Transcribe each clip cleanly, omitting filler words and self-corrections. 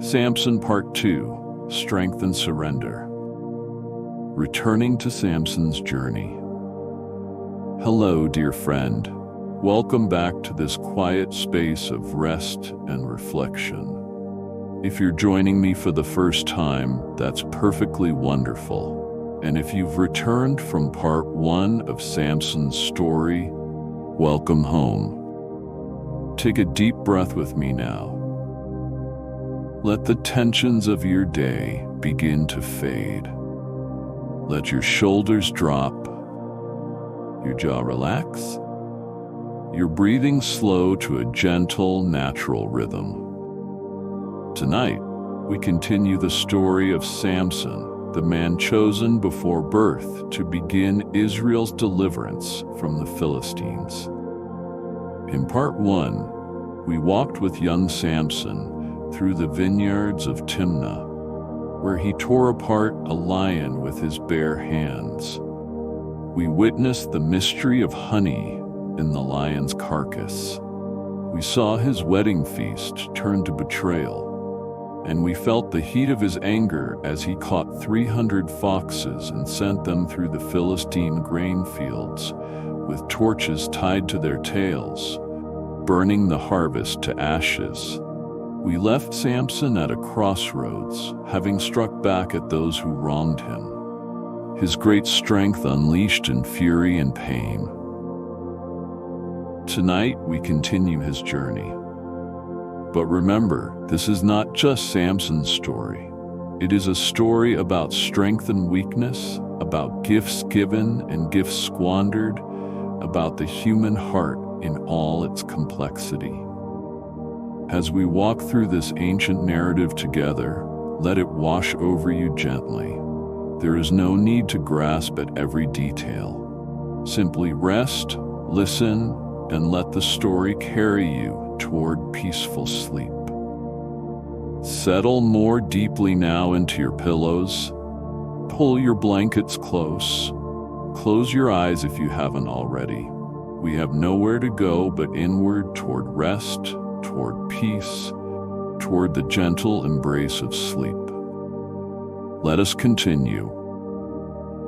Samson Part 2, Strength and Surrender. Returning to Samson's journey. Hello, dear friend. Welcome back to this quiet space of rest and reflection. If you're joining me for the first time, that's perfectly wonderful. And if you've returned from Part 1 of Samson's story, welcome home. Take a deep breath with me now. Let the tensions of your day begin to fade. Let your shoulders drop, your jaw relax, your breathing slow to a gentle, natural rhythm. Tonight, we continue the story of Samson, the man chosen before birth to begin Israel's deliverance from the Philistines. In Part 1, we walked with young Samson through the vineyards of Timnah, where he tore apart a lion with his bare hands. We witnessed the mystery of honey in the lion's carcass. We saw his wedding feast turn to betrayal, and we felt the heat of his anger as he caught 300 foxes and sent them through the Philistine grain fields with torches tied to their tails, burning the harvest to ashes. We left Samson at a crossroads, having struck back at those who wronged him, his great strength unleashed in fury and pain. Tonight, we continue his journey. But remember, this is not just Samson's story. It is a story about strength and weakness, about gifts given and gifts squandered, about the human heart in all its complexity. As we walk through this ancient narrative together, let it wash over you gently. There is no need to grasp at every detail. Simply rest, listen, and let the story carry you toward peaceful sleep. Settle more deeply now into your pillows. Pull your blankets close. Close your eyes if you haven't already. We have nowhere to go but inward toward rest, toward peace, toward the gentle embrace of sleep. Let us continue.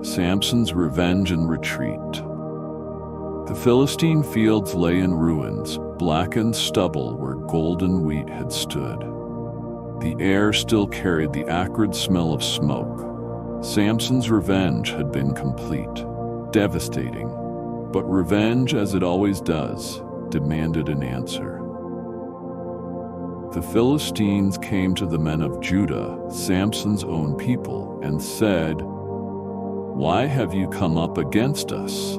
Samson's revenge and retreat. The Philistine fields lay in ruins, blackened stubble where golden wheat had stood. The air still carried the acrid smell of smoke. Samson's revenge had been complete, devastating, but revenge, as it always does, demanded an answer. The Philistines came to the men of Judah, Samson's own people, and said, "Why have you come up against us?"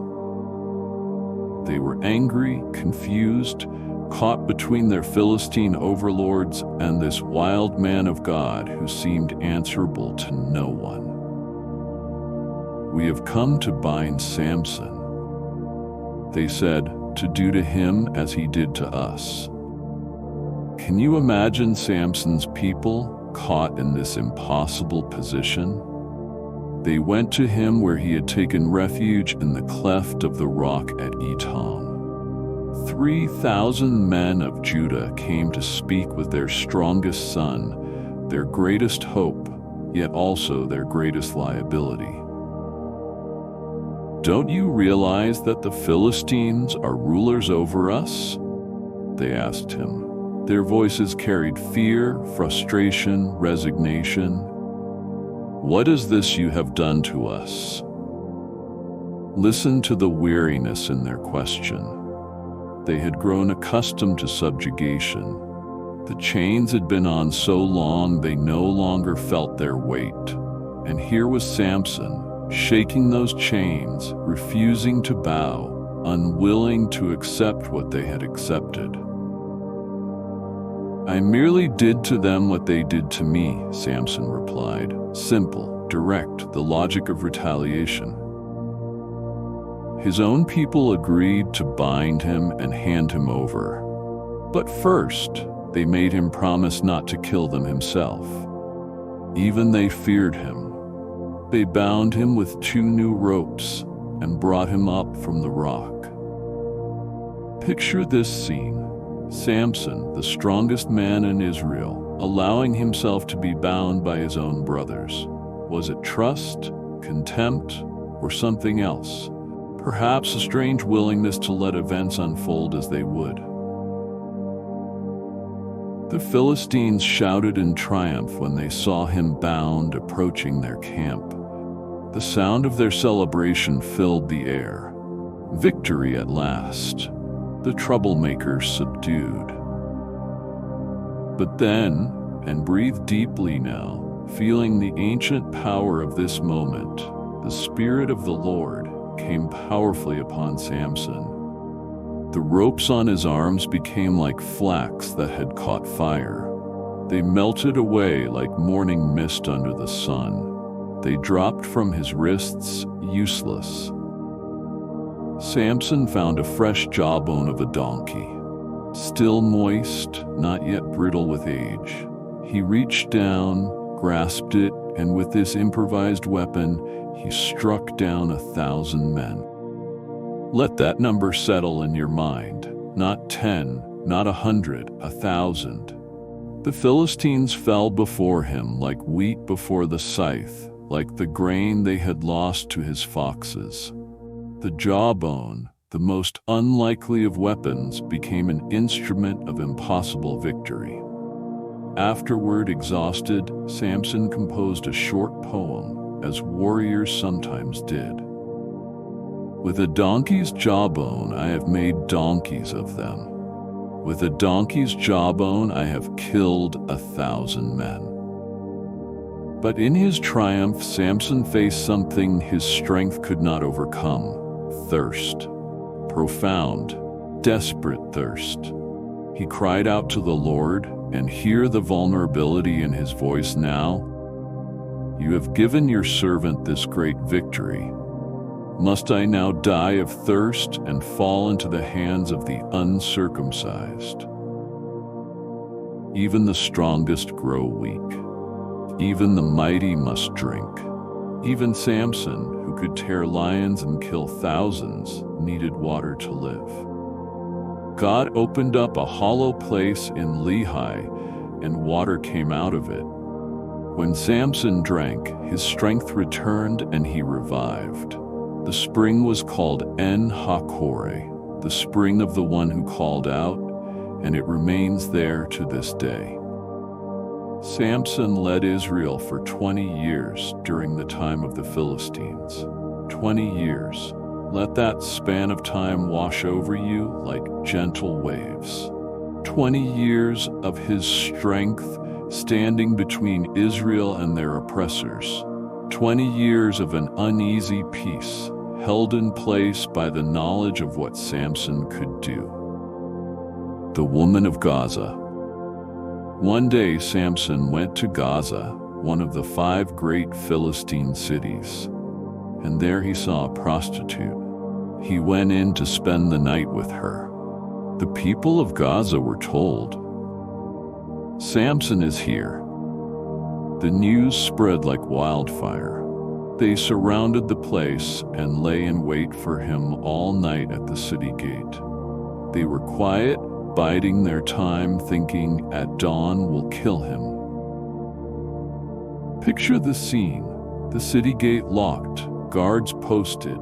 They were angry, confused, caught between their Philistine overlords and this wild man of God who seemed answerable to no one. "We have come to bind Samson," they said, "to do to him as he did to us." Can you imagine Samson's people caught in this impossible position? They went to him where he had taken refuge in the cleft of the rock at Etam. 3,000 men of Judah came to speak with their strongest son, their greatest hope, yet also their greatest liability. "Don't you realize that the Philistines are rulers over us?" they asked him. Their voices carried fear, frustration, resignation. "What is this you have done to us?" Listen to the weariness in their question. They had grown accustomed to subjugation. The chains had been on so long they no longer felt their weight. And here was Samson, shaking those chains, refusing to bow, unwilling to accept what they had accepted. "I merely did to them what they did to me," Samson replied. Simple, direct, the logic of retaliation. His own people agreed to bind him and hand him over. But first, they made him promise not to kill them himself. Even they feared him. They bound him with 2 new ropes and brought him up from the rock. Picture this scene. Samson, the strongest man in Israel, allowing himself to be bound by his own brothers. Was it trust, contempt, or something else? Perhaps a strange willingness to let events unfold as they would. The Philistines shouted in triumph when they saw him bound approaching their camp. The sound of their celebration filled the air. Victory at last. The troublemakers subdued. But then, and breathe deeply now, feeling the ancient power of this moment, the Spirit of the Lord came powerfully upon Samson. The ropes on his arms became like flax that had caught fire. They melted away like morning mist under the sun. They dropped from his wrists, useless. Samson found a fresh jawbone of a donkey, still moist, not yet brittle with age. He reached down, grasped it, and with this improvised weapon, he struck down 1,000 men. Let that number settle in your mind. Not 10, not 100, 1,000. The Philistines fell before him like wheat before the scythe, like the grain they had lost to his foxes. The jawbone, the most unlikely of weapons, became an instrument of impossible victory. Afterward, exhausted, Samson composed a short poem, as warriors sometimes did. With a donkey's jawbone I have made donkeys of them. With a donkey's jawbone I have killed 1,000 men. But in his triumph, Samson faced something his strength could not overcome: thirst. Profound, desperate thirst. He cried out to the Lord, and hear the vulnerability in his voice now. You have given your servant this great victory. Must I now die of thirst and fall into the hands of the uncircumcised? Even the strongest grow weak. Even the mighty must drink. Even Samson, who could tear lions and kill thousands, needed water to live. God opened up a hollow place in Lehi, and water came out of it. When Samson drank, his strength returned and he revived. The spring was called En-Hakkore, the spring of the one who called out, and it remains there to this day. Samson led Israel for 20 years during the time of the Philistines. 20 years. Let that span of time wash over you like gentle waves. 20 years of his strength standing between Israel and their oppressors. 20 years of an uneasy peace, held in place by the knowledge of what Samson could do. The woman of Gaza. One day Samson went to Gaza, one of the 5 great Philistine cities, and there he saw a prostitute. He went in to spend the night with her. The people of Gaza were told, "Samson is here." The news spread like wildfire. They surrounded the place and lay in wait for him all night at the city gate. They were quiet, biding their time, thinking, at dawn we'll kill him. Picture the scene: the city gate locked, guards posted,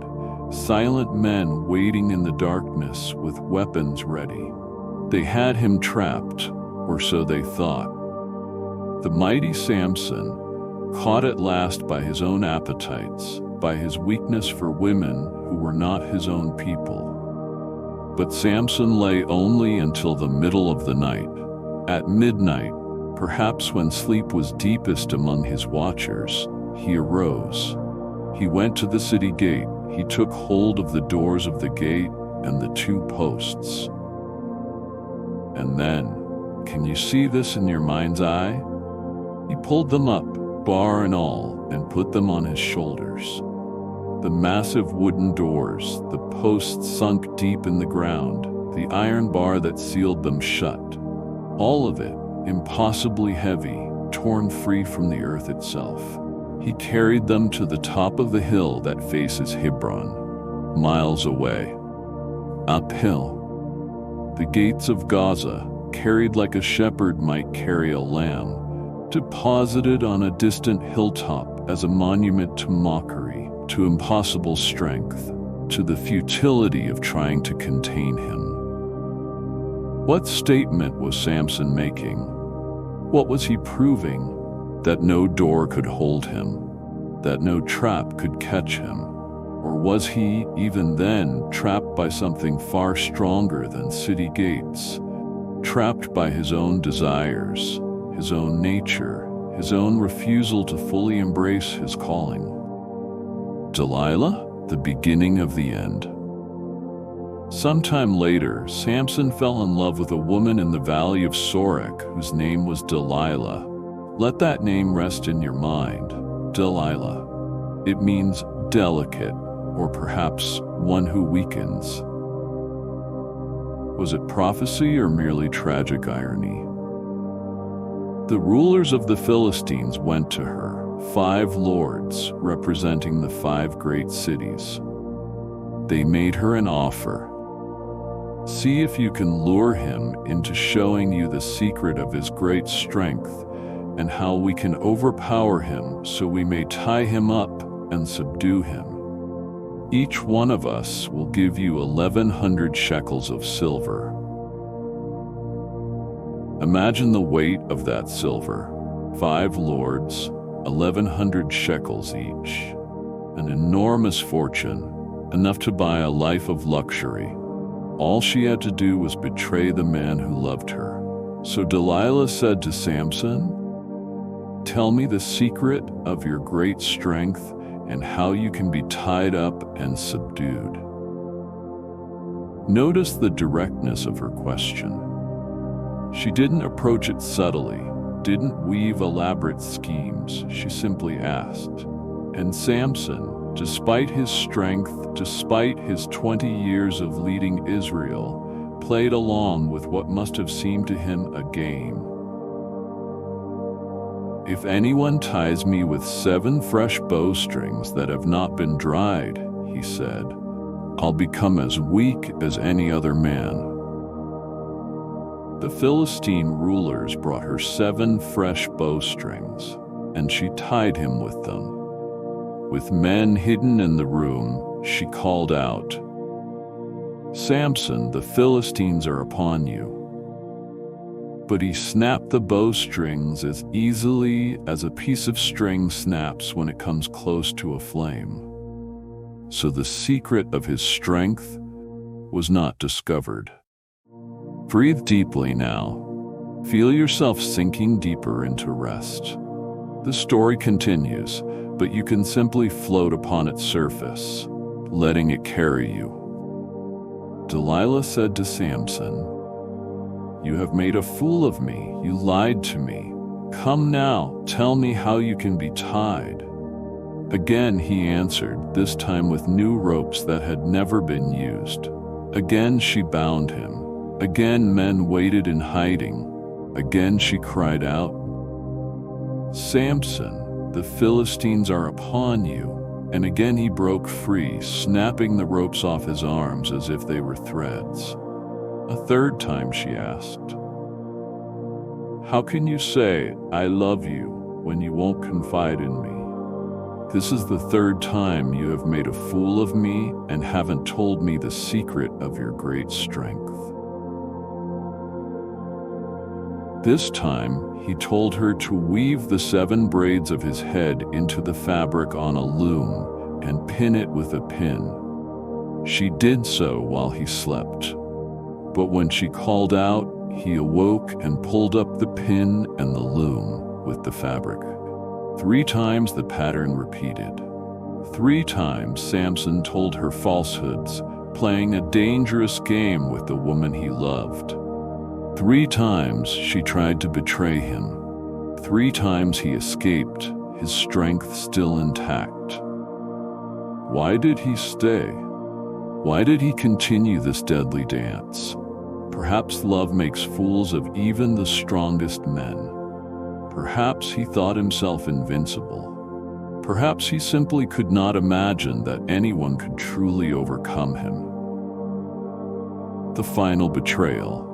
silent men waiting in the darkness with weapons ready. They had him trapped, or so they thought. The mighty Samson, caught at last by his own appetites, by his weakness for women who were not his own people. But Samson lay only until the middle of the night. At midnight, perhaps when sleep was deepest among his watchers, he arose. He went to the city gate. He took hold of the doors of the gate and the 2 posts. And then, can you see this in your mind's eye? He pulled them up, bar and all, and put them on his shoulders. The massive wooden doors, the posts sunk deep in the ground, the iron bar that sealed them shut. All of it, impossibly heavy, torn free from the earth itself. He carried them to the top of the hill that faces Hebron, miles away. Uphill. The gates of Gaza, carried like a shepherd might carry a lamb, deposited on a distant hilltop as a monument to mockery, to impossible strength, to the futility of trying to contain him. What statement was Samson making? What was he proving? That no door could hold him, that no trap could catch him? Or was he, even then, trapped by something far stronger than city gates, trapped by his own desires, his own nature, his own refusal to fully embrace his calling? Delilah, the beginning of the end. Sometime later, Samson fell in love with a woman in the valley of Sorek whose name was Delilah. Let that name rest in your mind, Delilah. It means delicate, or perhaps one who weakens. Was it prophecy or merely tragic irony? The rulers of the Philistines went to her, 5 lords representing the 5 great cities. They made her an offer. See if you can lure him into showing you the secret of his great strength and how we can overpower him so we may tie him up and subdue him. Each one of us will give you 1,100 shekels of silver. Imagine the weight of that silver. 5 lords, 1,100 shekels each. An enormous fortune, enough to buy a life of luxury. All she had to do was betray the man who loved her. So Delilah said to Samson, "Tell me the secret of your great strength and how you can be tied up and subdued." Notice the directness of her question. She didn't approach it subtly, didn't weave elaborate schemes. She simply asked. And Samson, despite his strength, despite his 20 years of leading Israel, played along with what must have seemed to him a game. "If anyone ties me with 7 fresh bowstrings that have not been dried," he said, "I'll become as weak as any other man." The Philistine rulers brought her 7 fresh bowstrings, and she tied him with them. With men hidden in the room, she called out, "Samson, the Philistines are upon you." But he snapped the bowstrings as easily as a piece of string snaps when it comes close to a flame. So the secret of his strength was not discovered. Breathe deeply now. Feel yourself sinking deeper into rest. The story continues, but you can simply float upon its surface, letting it carry you. Delilah said to Samson, "You have made a fool of me. You lied to me. Come now, tell me how you can be tied." Again he answered, this time with new ropes that had never been used. Again she bound him. Again men waited in hiding. Again she cried out, "Samson, the Philistines are upon you." And again he broke free, snapping the ropes off his arms as if they were threads. A third time she asked, "How can you say, 'I love you,' when you won't confide in me? This is the 3rd time you have made a fool of me and haven't told me the secret of your great strength." This time, he told her to weave the 7 braids of his head into the fabric on a loom and pin it with a pin. She did so while he slept. But when she called out, he awoke and pulled up the pin and the loom with the fabric. 3 times the pattern repeated. 3 times Samson told her falsehoods, playing a dangerous game with the woman he loved. 3 times she tried to betray him. 3 times he escaped, his strength still intact. Why did he stay? Why did he continue this deadly dance? Perhaps love makes fools of even the strongest men. Perhaps he thought himself invincible. Perhaps he simply could not imagine that anyone could truly overcome him. The final betrayal.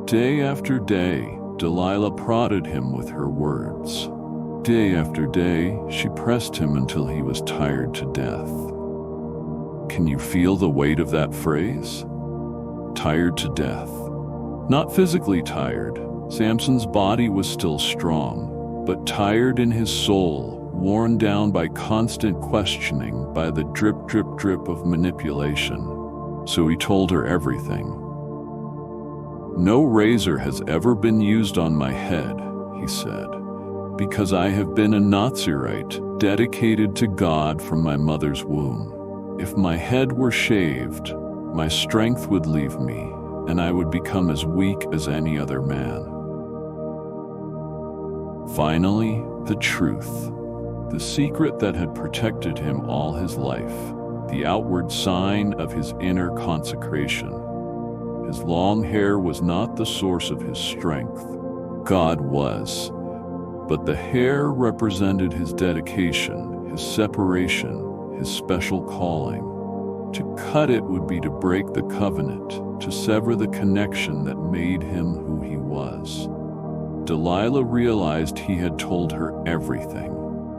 Day after day, Delilah prodded him with her words. Day after day, she pressed him until he was tired to death. Can you feel the weight of that phrase? Tired to death. Not physically tired. Samson's body was still strong, but tired in his soul, worn down by constant questioning, by the drip, drip, drip of manipulation. So he told her everything. No razor has ever been used on my head, he said, because I have been a Nazirite, dedicated to God from my mother's womb. If my head were shaved, my strength would leave me, and I would become as weak as any other man. Finally, the truth. The secret that had protected him all his life, the outward sign of his inner consecration. His long hair was not the source of his strength. God was. But the hair represented his dedication, his separation, his special calling. To cut it would be to break the covenant, to sever the connection that made him who he was. Delilah realized he had told her everything.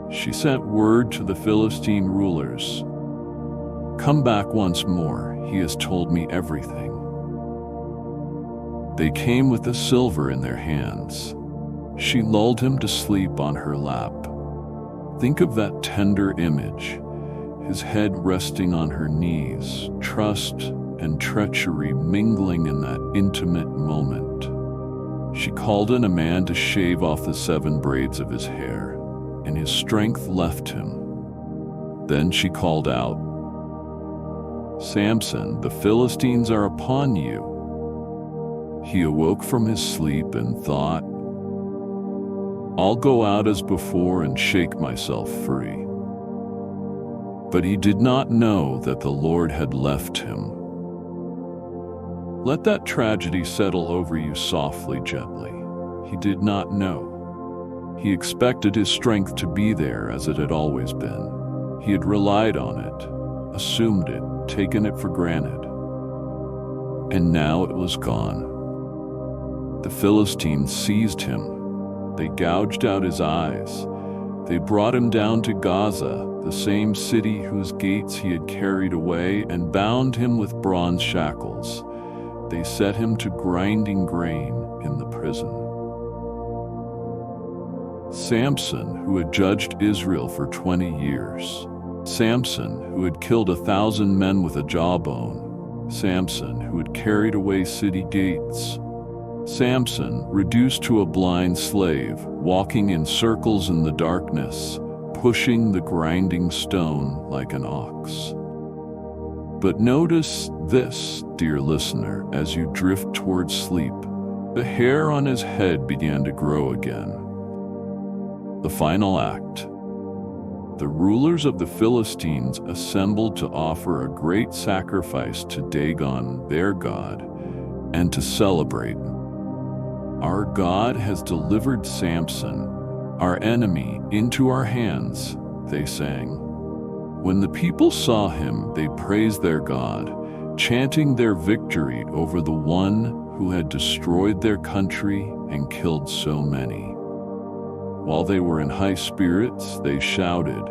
She sent word to the Philistine rulers. Come back once more, he has told me everything. They came with the silver in their hands. She lulled him to sleep on her lap. Think of that tender image, his head resting on her knees, trust and treachery mingling in that intimate moment. She called in a man to shave off the 7 braids of his hair, and his strength left him. Then she called out, Samson, the Philistines are upon you. He awoke from his sleep and thought, I'll go out as before and shake myself free. But he did not know that the Lord had left him. Let that tragedy settle over you softly, gently. He did not know. He expected his strength to be there as it had always been. He had relied on it, assumed it, taken it for granted. And now it was gone. The Philistines seized him. They gouged out his eyes. They brought him down to Gaza, the same city whose gates he had carried away, and bound him with bronze shackles. They set him to grinding grain in the prison. Samson, who had judged Israel for 20 years. Samson, who had killed 1,000 men with a jawbone. Samson, who had carried away city gates. Samson, reduced to a blind slave, walking in circles in the darkness, pushing the grinding stone like an ox. But notice this, dear listener, as you drift towards sleep. The hair on his head began to grow again. The final act. The rulers of the Philistines assembled to offer a great sacrifice to Dagon, their god, and to celebrate. Our God has delivered Samson, our enemy, into our hands, they sang. When the people saw him, they praised their God, chanting their victory over the one who had destroyed their country and killed so many. While they were in high spirits, they shouted,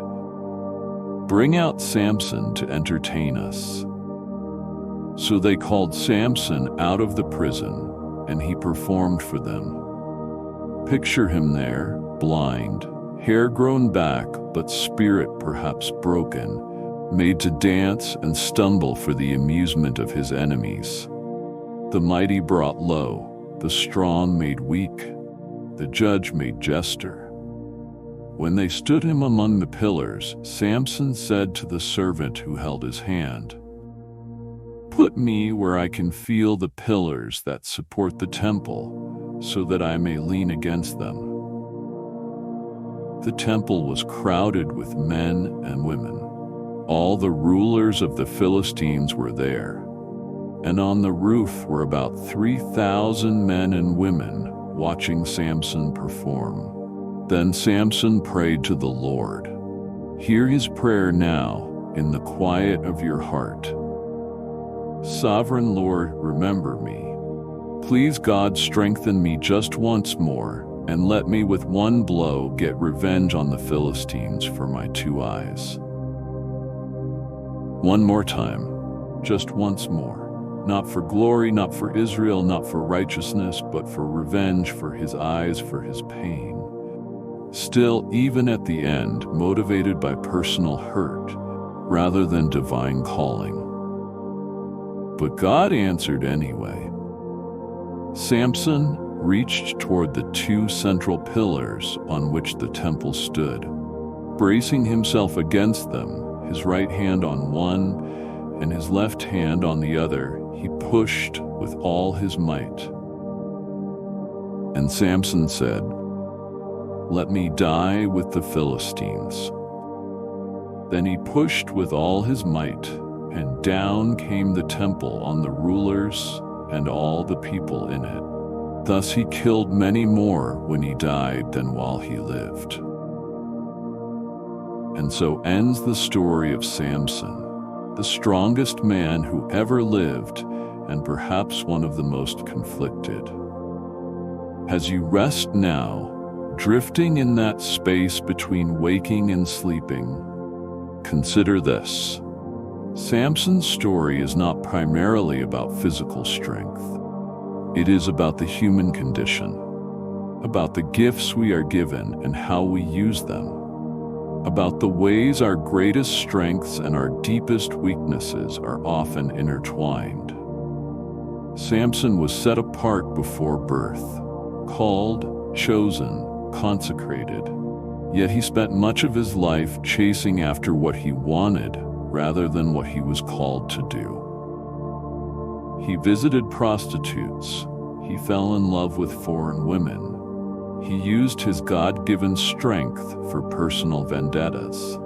"Bring out Samson to entertain us." So they called Samson out of the prison, and he performed for them. Picture him there, blind, hair grown back, but spirit perhaps broken, made to dance and stumble for the amusement of his enemies. The mighty brought low, the strong made weak, the judge made jester. When they stood him among the pillars, Samson said to the servant who held his hand, "Put me where I can feel the pillars that support the temple, so that I may lean against them." The temple was crowded with men and women. All the rulers of the Philistines were there, and on the roof were about 3,000 men and women watching Samson perform. Then Samson prayed to the Lord. Hear his prayer now in the quiet of your heart. Sovereign Lord, remember me. Please, God, strengthen me just once more, and let me with one blow get revenge on the Philistines for my 2 eyes. One more time, just once more, not for glory, not for Israel, not for righteousness, but for revenge, for his eyes, for his pain. Still, even at the end, motivated by personal hurt, rather than divine calling. But God answered anyway. Samson reached toward the 2 central pillars on which the temple stood. Bracing himself against them, his right hand on one and his left hand on the other, he pushed with all his might. And Samson said, "Let me die with the Philistines." Then he pushed with all his might, and down came the temple on the rulers and all the people in it. Thus he killed many more when he died than while he lived. And so ends the story of Samson, the strongest man who ever lived, and perhaps one of the most conflicted. As you rest now, drifting in that space between waking and sleeping, consider this. Samson's story is not primarily about physical strength. It is about the human condition, about the gifts we are given and how we use them, about the ways our greatest strengths and our deepest weaknesses are often intertwined. Samson was set apart before birth, called, chosen, consecrated. Yet he spent much of his life chasing after what he wanted rather than what he was called to do. He visited prostitutes. He fell in love with foreign women. He used his God-given strength for personal vendettas.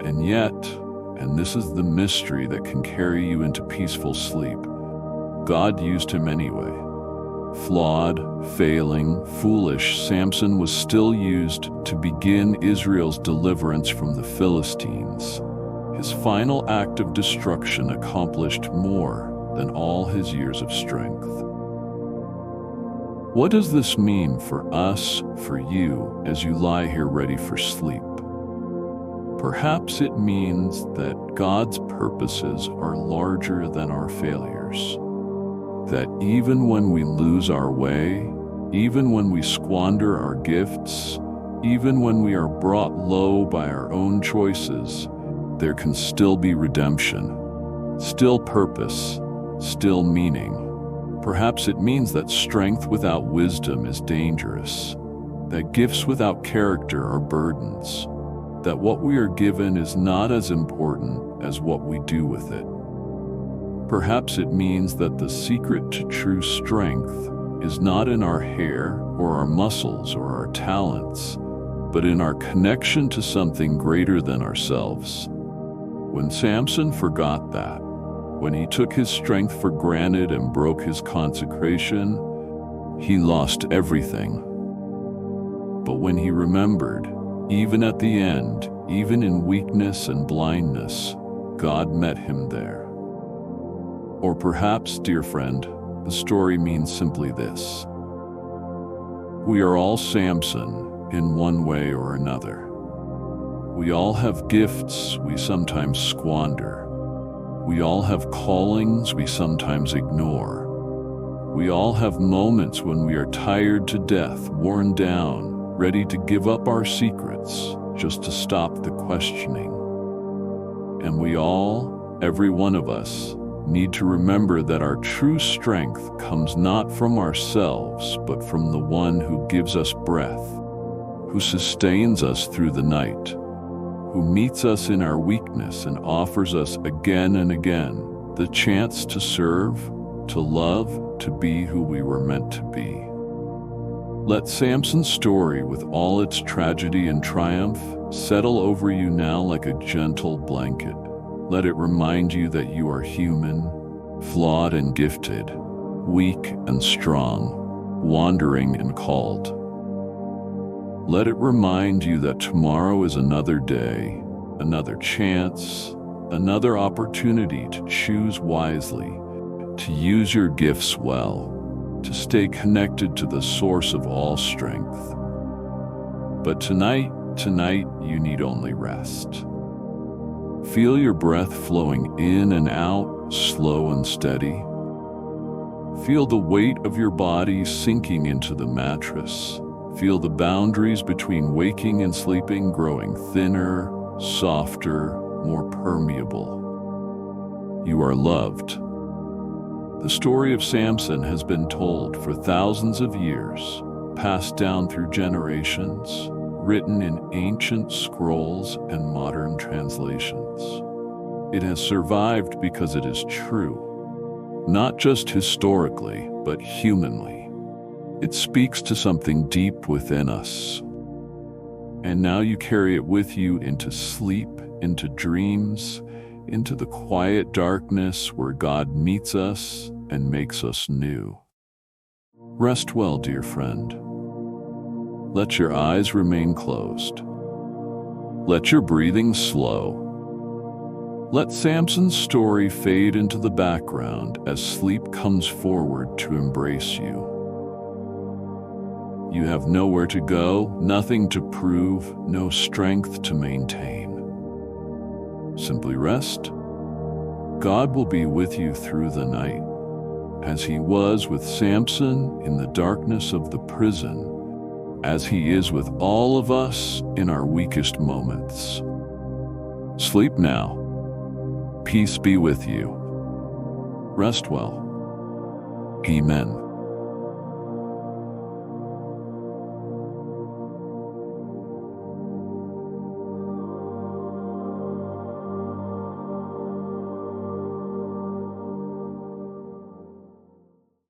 And yet, and this is the mystery that can carry you into peaceful sleep, God used him anyway. Flawed, failing, foolish, Samson was still used to begin Israel's deliverance from the Philistines. His final act of destruction accomplished more than all his years of strength. What does this mean for us, for you, as you lie here ready for sleep? Perhaps it means that God's purposes are larger than our failures. That even when we lose our way, even when we squander our gifts, even when we are brought low by our own choices, there can still be redemption, still purpose, still meaning. Perhaps it means that strength without wisdom is dangerous, that gifts without character are burdens, that what we are given is not as important as what we do with it. Perhaps it means that the secret to true strength is not in our hair or our muscles or our talents, but in our connection to something greater than ourselves. When Samson forgot that, when he took his strength for granted and broke his consecration, he lost everything. But when he remembered, even at the end, even in weakness and blindness, God met him there. Or perhaps, dear friend, the story means simply this. We are all Samson in one way or another. We all have gifts we sometimes squander. We all have callings we sometimes ignore. We all have moments when we are tired to death, worn down, ready to give up our secrets just to stop the questioning. And we all, every one of us, need to remember that our true strength comes not from ourselves, but from the one who gives us breath, who sustains us through the night, who meets us in our weakness and offers us again and again the chance to serve, to love, to be who we were meant to be. Let Samson's story, with all its tragedy and triumph, settle over you now like a gentle blanket. Let it remind you that you are human, flawed and gifted, weak and strong, wandering and called. Let it remind you that tomorrow is another day, another chance, another opportunity to choose wisely, to use your gifts well, to stay connected to the source of all strength. But tonight, you need only rest. Feel your breath flowing in and out, slow and steady. Feel the weight of your body sinking into the mattress. Feel the boundaries between waking and sleeping growing thinner, softer, more permeable. You are loved. The story of Samson has been told for thousands of years, passed down through generations, written in ancient scrolls and modern translations. It has survived because it is true, not just historically, but humanly. It speaks to something deep within us. And now you carry it with you into sleep, into dreams, into the quiet darkness where God meets us and makes us new. Rest well, dear friend. Let your eyes remain closed. Let your breathing slow. Let Samson's story fade into the background as sleep comes forward to embrace you. You have nowhere to go, nothing to prove, no strength to maintain. Simply rest. God will be with you through the night, as He was with Samson in the darkness of the prison, as He is with all of us in our weakest moments. Sleep now. Peace be with you. Rest well. Amen.